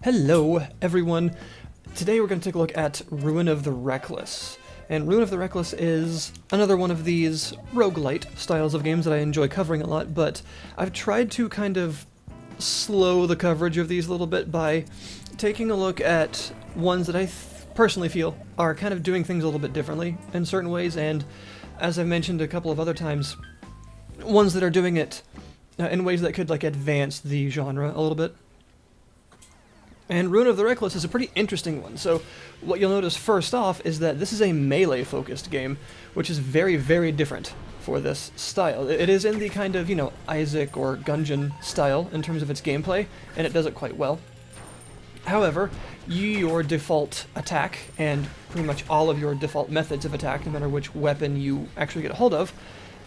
Hello, everyone. Today we're going to take a look at Ruin of the Reckless. And Ruin of the Reckless is another one of these roguelite styles of games that I enjoy covering a lot, but I've tried to kind of slow the coverage of these a little bit by taking a look at ones that I personally feel are kind of doing things a little bit differently in certain ways, and as I've mentioned a couple of other times, ones that are doing it in ways that could like advance the genre a little bit. And Ruin of the Reckless is a pretty interesting one. So what you'll notice first off is that this is a melee-focused game, which is very, very different for this style. It is in the kind of, Isaac or Gungeon style in terms of its gameplay, and it does it quite well. However, your default attack, and pretty much all of your default methods of attack, no matter which weapon you actually get a hold of,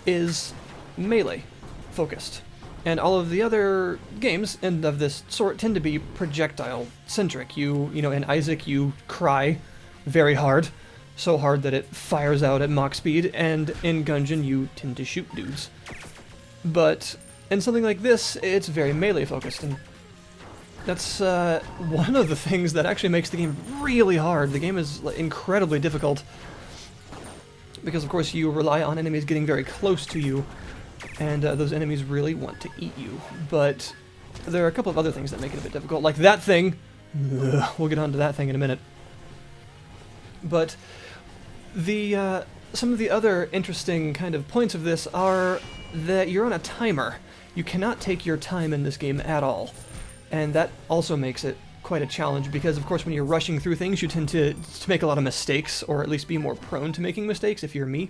is melee-focused. And all of the other games of this sort tend to be projectile-centric. In Isaac, you cry very hard, so hard that it fires out at Mach speed, and in Gungeon, you tend to shoot dudes. But in something like this, it's very melee-focused, and that's one of the things that actually makes the game really hard. The game is incredibly difficult, because of course you rely on enemies getting very close to you, and those enemies really want to eat you. But there are a couple of other things that make it a bit difficult, like that thing. Ugh, we'll get onto that thing in a minute. But some of the other interesting kind of points of this are that you're on a timer. You cannot take your time in this game at all, and that also makes it quite a challenge, because of course when you're rushing through things you tend to make a lot of mistakes, or at least be more prone to making mistakes if you're me.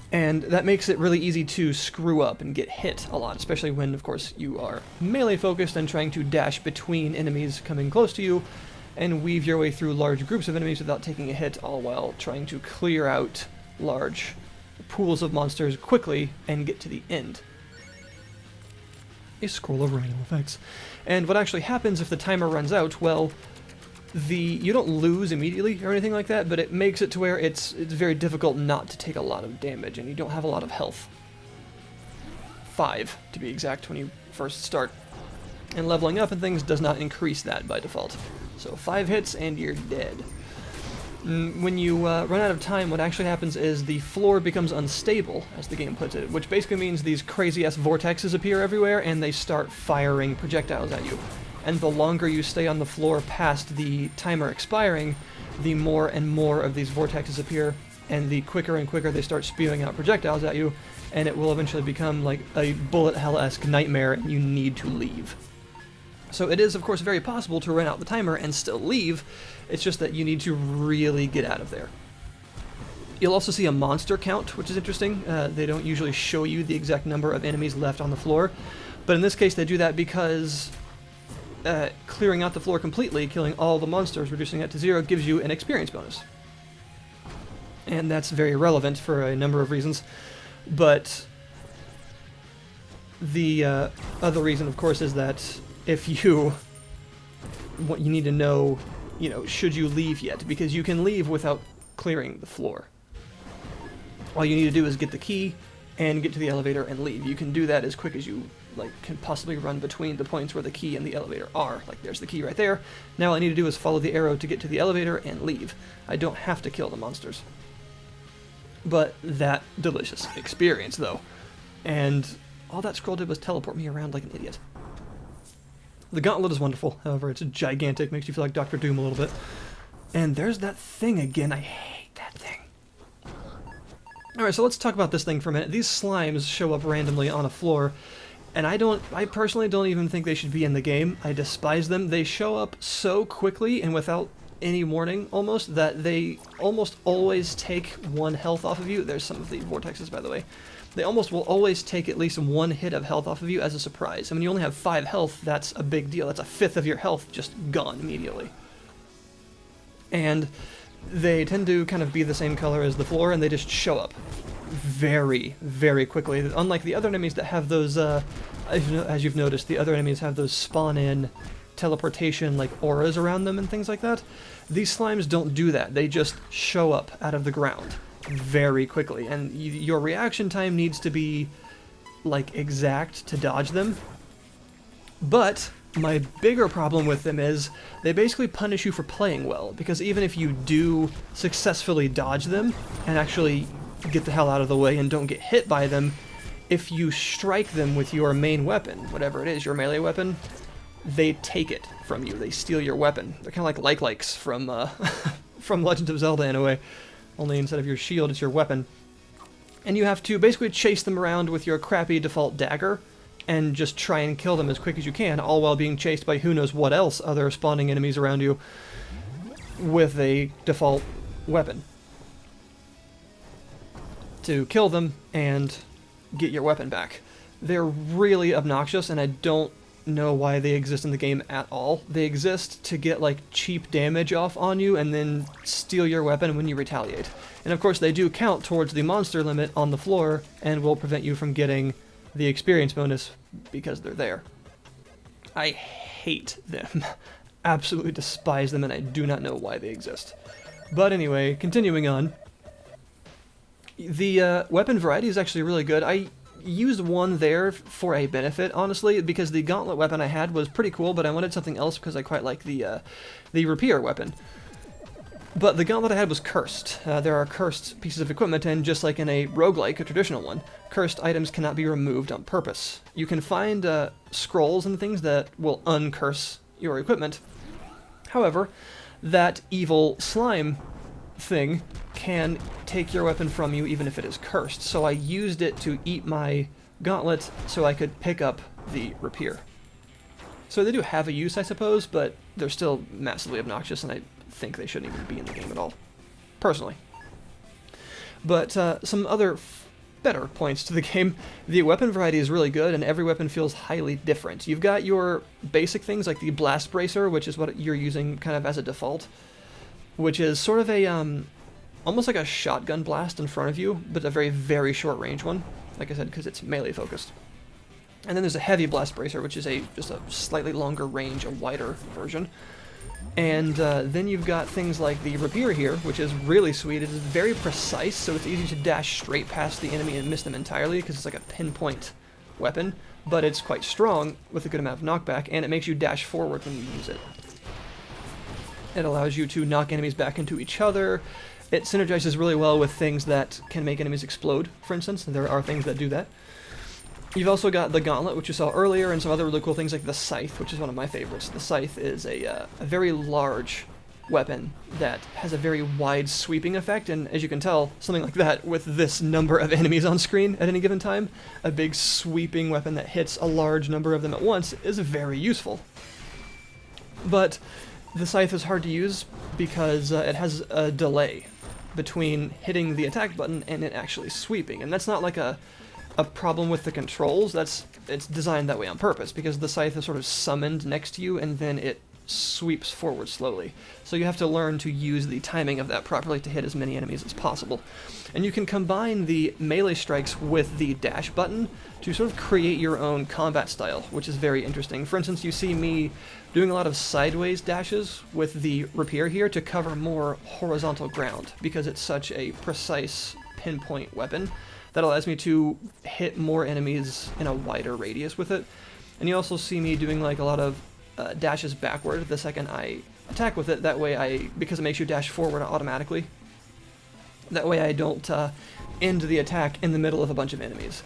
And that makes it really easy to screw up and get hit a lot, especially when, of course, you are melee-focused and trying to dash between enemies coming close to you and weave your way through large groups of enemies without taking a hit, all while trying to clear out large pools of monsters quickly and get to the end. A scroll of random effects. And what actually happens if the timer runs out, well, you don't lose immediately or anything like that, but it makes it to where it's very difficult not to take a lot of damage, and you don't have a lot of health. 5, to be exact, when you first start. And leveling up and things does not increase that by default. So 5 hits and you're dead. When you run out of time, what actually happens is the floor becomes unstable, as the game puts it, which basically means these crazy-ass vortexes appear everywhere and they start firing projectiles at you. And the longer you stay on the floor past the timer expiring, the more and more of these vortexes appear, and the quicker and quicker they start spewing out projectiles at you, and it will eventually become like a bullet hell-esque nightmare, and you need to leave. So it is, of course, very possible to run out the timer and still leave. It's just that you need to really get out of there. You'll also see a monster count, which is interesting. They don't usually show you the exact number of enemies left on the floor, but in this case they do that because clearing out the floor completely, killing all the monsters, reducing it to 0, gives you an experience bonus. And that's very relevant for a number of reasons. But the other reason, of course, is that if you need to know, should you leave yet? Because you can leave without clearing the floor. All you need to do is get the key and get to the elevator and leave. You can do that as quick as you can possibly run between the points where the key and the elevator are. Like, there's the key right there. Now all I need to do is follow the arrow to get to the elevator and leave. I don't have to kill the monsters. But that delicious experience, though. And all that scroll did was teleport me around like an idiot. The gauntlet is wonderful, however, it's gigantic, makes you feel like Dr. Doom a little bit. And there's that thing again, I hate that thing. Alright, so let's talk about this thing for a minute. These slimes show up randomly on a floor, and I personally don't even think they should be in the game. I despise them. They show up so quickly and without any warning, almost, that they almost always take 1 health off of you. There's some of the vortexes, by the way. They almost will always take at least 1 hit of health off of you as a surprise. And when you only have 5 health, that's a big deal. That's a fifth of your health just gone immediately. And they tend to kind of be the same color as the floor, and they just show up very, very quickly. Unlike the other enemies that have those, as you've noticed, the other enemies have those spawn-in teleportation, auras around them and things like that. These slimes don't do that. They just show up out of the ground very quickly, and your reaction time needs to be, exact to dodge them. But My bigger problem with them is they basically punish you for playing well, because even if you do successfully dodge them and actually get the hell out of the way and don't get hit by them, if you strike them with your main weapon, whatever it is, your melee weapon, they take it from you. They steal your weapon. They're kind of like likes from from Legend of Zelda in a way, only instead of your shield, it's your weapon. And you have to basically chase them around with your crappy default dagger and just try and kill them as quick as you can, all while being chased by who knows what else other spawning enemies around you with a default weapon to kill them and get your weapon back. They're really obnoxious, and I don't know why they exist in the game at all. They exist to get like cheap damage off on you and then steal your weapon when you retaliate. And of course they do count towards the monster limit on the floor and will prevent you from getting the experience bonus because they're there. I hate them. Absolutely despise them, and I do not know why they exist. But anyway, continuing on. The weapon variety is actually really good. I used one there for a benefit, honestly, because the gauntlet weapon I had was pretty cool, but I wanted something else because I quite like the rapier weapon. But the gauntlet I had was cursed. There are cursed pieces of equipment, and just like in a roguelike, a traditional one, cursed items cannot be removed on purpose. You can find scrolls and things that will uncurse your equipment. However, that evil slime thing can take your weapon from you even if it is cursed. So I used it to eat my gauntlet so I could pick up the rapier. So they do have a use, I suppose, but they're still massively obnoxious, and I think they shouldn't even be in the game at all, personally. But some other better points to the game. The weapon variety is really good, and every weapon feels highly different. You've got your basic things like the blast bracer, which is what you're using kind of as a default, which is sort of a almost like a shotgun blast in front of you, but a very, very short range one, like I said, because it's melee focused. And then there's a heavy blast bracer, which is just a slightly longer range, a wider version. And then you've got things like the rapier here, which is really sweet. It is very precise, so it's easy to dash straight past the enemy and miss them entirely, because it's like a pinpoint weapon, but it's quite strong with a good amount of knockback, and it makes you dash forward when you use it. It allows you to knock enemies back into each other. It synergizes really well with things that can make enemies explode, for instance. There are things that do that. You've also got the gauntlet, which you saw earlier, and some other really cool things like the scythe, which is one of my favorites. The scythe is a very large weapon that has a very wide sweeping effect, and as you can tell, something like that with this number of enemies on screen at any given time, a big sweeping weapon that hits a large number of them at once is very useful. But the scythe is hard to use because it has a delay between hitting the attack button and it actually sweeping, and that's not like a problem with the controls. It's designed that way on purpose, because the scythe is sort of summoned next to you and then it sweeps forward slowly. So you have to learn to use the timing of that properly to hit as many enemies as possible. And you can combine the melee strikes with the dash button to sort of create your own combat style, which is very interesting. For instance, you see me doing a lot of sideways dashes with the rapier here to cover more horizontal ground, because it's such a precise pinpoint weapon that allows me to hit more enemies in a wider radius with it. And you also see me doing like a lot of dashes backward the second I attack with it. That way because it makes you dash forward automatically, that way I don't end the attack in the middle of a bunch of enemies.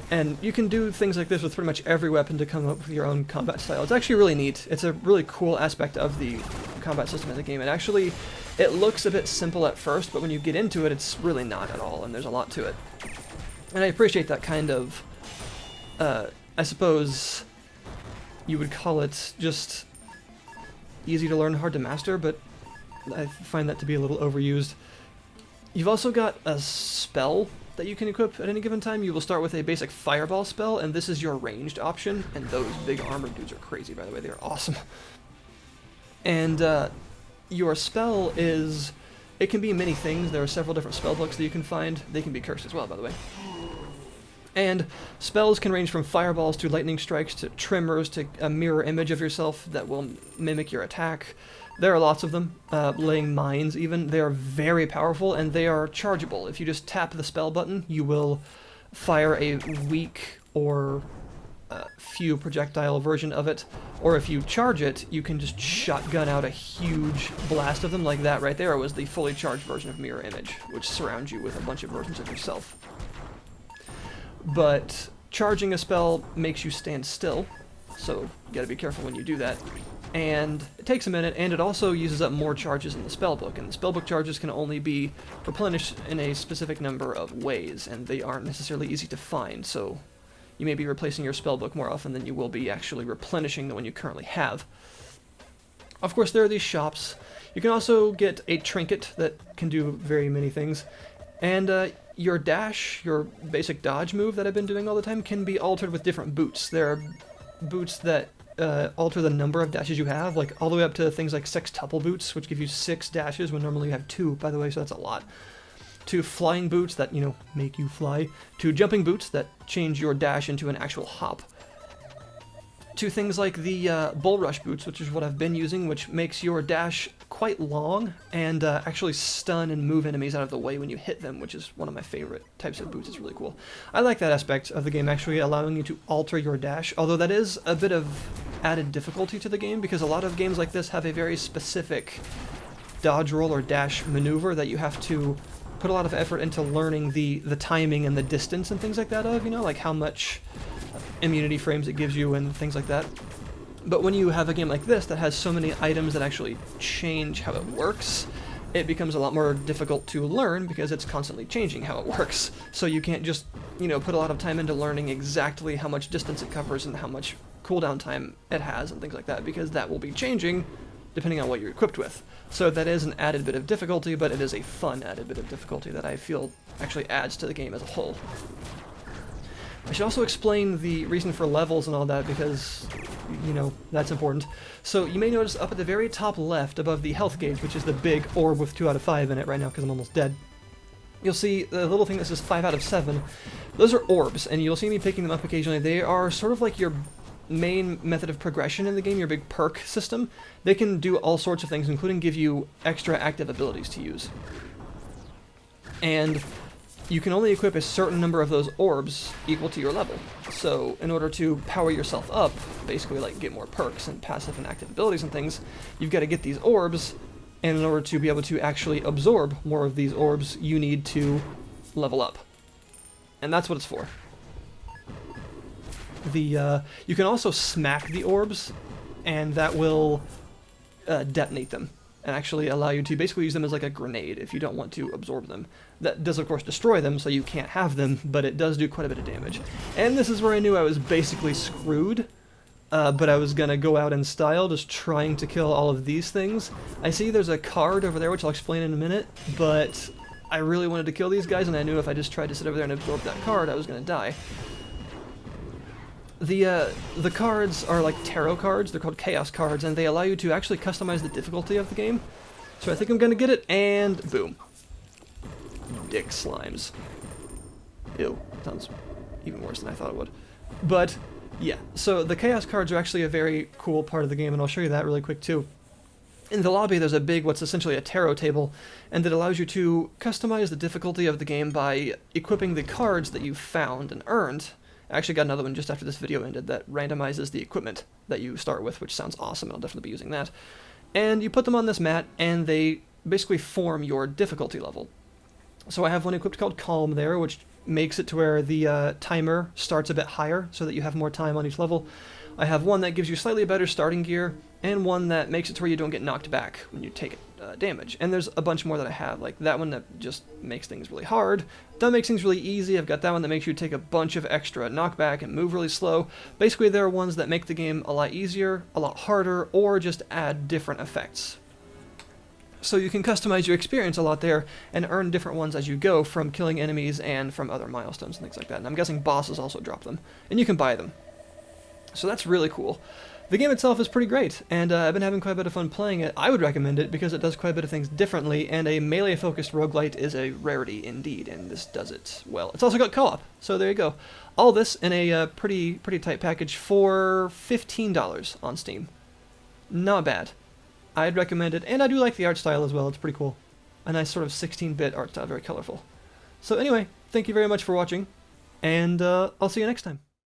And you can do things like this with pretty much every weapon to come up with your own combat style. It's actually really neat. It's a really cool aspect of the combat system in the game. It looks a bit simple at first, but when you get into it, it's really not at all, and there's a lot to it. And I appreciate that kind of, I suppose you would call it just easy to learn, hard to master, but I find that to be a little overused. You've also got a spell that you can equip at any given time. You will start with a basic fireball spell, and this is your ranged option, and those big armored dudes are crazy, by the way. They are awesome. And your spell is, it can be many things. There are several different spell books that you can find. They can be cursed as well, by the way. And spells can range from fireballs to lightning strikes to tremors to a mirror image of yourself that will mimic your attack. There are lots of them, laying mines even. They are very powerful, and they are chargeable. If you just tap the spell button, you will fire a weak or few projectile version of it, or if you charge it, you can just shotgun out a huge blast of them, like that right there was the fully charged version of Mirror Image, which surrounds you with a bunch of versions of yourself. But charging a spell makes you stand still, so you gotta be careful when you do that. And it takes a minute, and it also uses up more charges in the spellbook, and the spellbook charges can only be replenished in a specific number of ways, and they aren't necessarily easy to find, so you may be replacing your spellbook more often than you will be actually replenishing the one you currently have. Of course, there are these shops. You can also get a trinket that can do very many things, and your dash, your basic dodge move that I've been doing all the time, can be altered with different boots. There are boots that alter the number of dashes you have, like all the way up to things like sextuple boots, which give you 6 dashes when normally you have 2, by the way, so that's a lot. To flying boots that, you know, make you fly. To jumping boots that change your dash into an actual hop. To things like the bull rush boots, which is what I've been using, which makes your dash quite long and actually stun and move enemies out of the way when you hit them, which is one of my favorite types of boots. It's really cool. I like that aspect of the game, actually allowing you to alter your dash, although that is a bit of added difficulty to the game, because a lot of games like this have a very specific dodge roll or dash maneuver that you have to put a lot of effort into learning the timing and the distance and things like that of, you know, like how much immunity frames it gives you and things like that. But when you have a game like this that has so many items that actually change how it works, it becomes a lot more difficult to learn because it's constantly changing how it works. So you can't just, you know, put a lot of time into learning exactly how much distance it covers and how much cooldown time it has and things like that, because that will be changing depending on what you're equipped with. So that is an added bit of difficulty, but it is a fun added bit of difficulty that I feel actually adds to the game as a whole. I should also explain the reason for levels and all that, because, you know, that's important. So you may notice up at the very top left above the health gauge, which is the big orb with 2 out of 5 in it right now because I'm almost dead, you'll see the little thing that says 5 out of 7. Those are orbs, and you'll see me picking them up occasionally. They are sort of like your main method of progression in the game, your big perk system. They can do all sorts of things, including give you extra active abilities to use. And you can only equip a certain number of those orbs equal to your level. So in order to power yourself up, basically like get more perks and passive and active abilities and things, you've got to get these orbs, and in order to be able to actually absorb more of these orbs, you need to level up. And that's what it's for. You can also smack the orbs, and that will detonate them, and actually allow you to basically use them as like a grenade if you don't want to absorb them. That does, of course, destroy them, so you can't have them, but it does do quite a bit of damage. And this is where I knew I was basically screwed, but I was gonna go out in style, just trying to kill all of these things. I see there's a card over there, which I'll explain in a minute, but I really wanted to kill these guys, and I knew if I just tried to sit over there and absorb that card, I was gonna die. The cards are like tarot cards. They're called chaos cards, and they allow you to actually customize the difficulty of the game. So I think I'm gonna get it, and boom. Dick slimes. Ew, sounds even worse than I thought it would. But yeah, so the chaos cards are actually a very cool part of the game, and I'll show you that really quick too. In the lobby, there's a big, what's essentially a tarot table, and it allows you to customize the difficulty of the game by equipping the cards that you've found and earned. I actually got another one just after this video ended that randomizes the equipment that you start with, which sounds awesome, and I'll definitely be using that. And you put them on this mat, and they basically form your difficulty level. So I have one equipped called Calm there, which makes it to where the timer starts a bit higher, so that you have more time on each level. I have one that gives you slightly better starting gear, and one that makes it to where you don't get knocked back when you take damage. And there's a bunch more that I have, like that one that just makes things really hard. That makes things really easy. I've got that one that makes you take a bunch of extra knockback and move really slow. Basically, there are ones that make the game a lot easier, a lot harder, or just add different effects. So you can customize your experience a lot there and earn different ones as you go from killing enemies and from other milestones and things like that. And I'm guessing bosses also drop them, and you can buy them. So that's really cool. The game itself is pretty great, and I've been having quite a bit of fun playing it. I would recommend it because it does quite a bit of things differently, and a melee-focused roguelite is a rarity indeed, and this does it well. It's also got co-op, so there you go. All this in a pretty tight package for $15 on Steam. Not bad. I'd recommend it, and I do like the art style as well. It's pretty cool. A nice sort of 16-bit art style, very colorful. So anyway, thank you very much for watching, and I'll see you next time.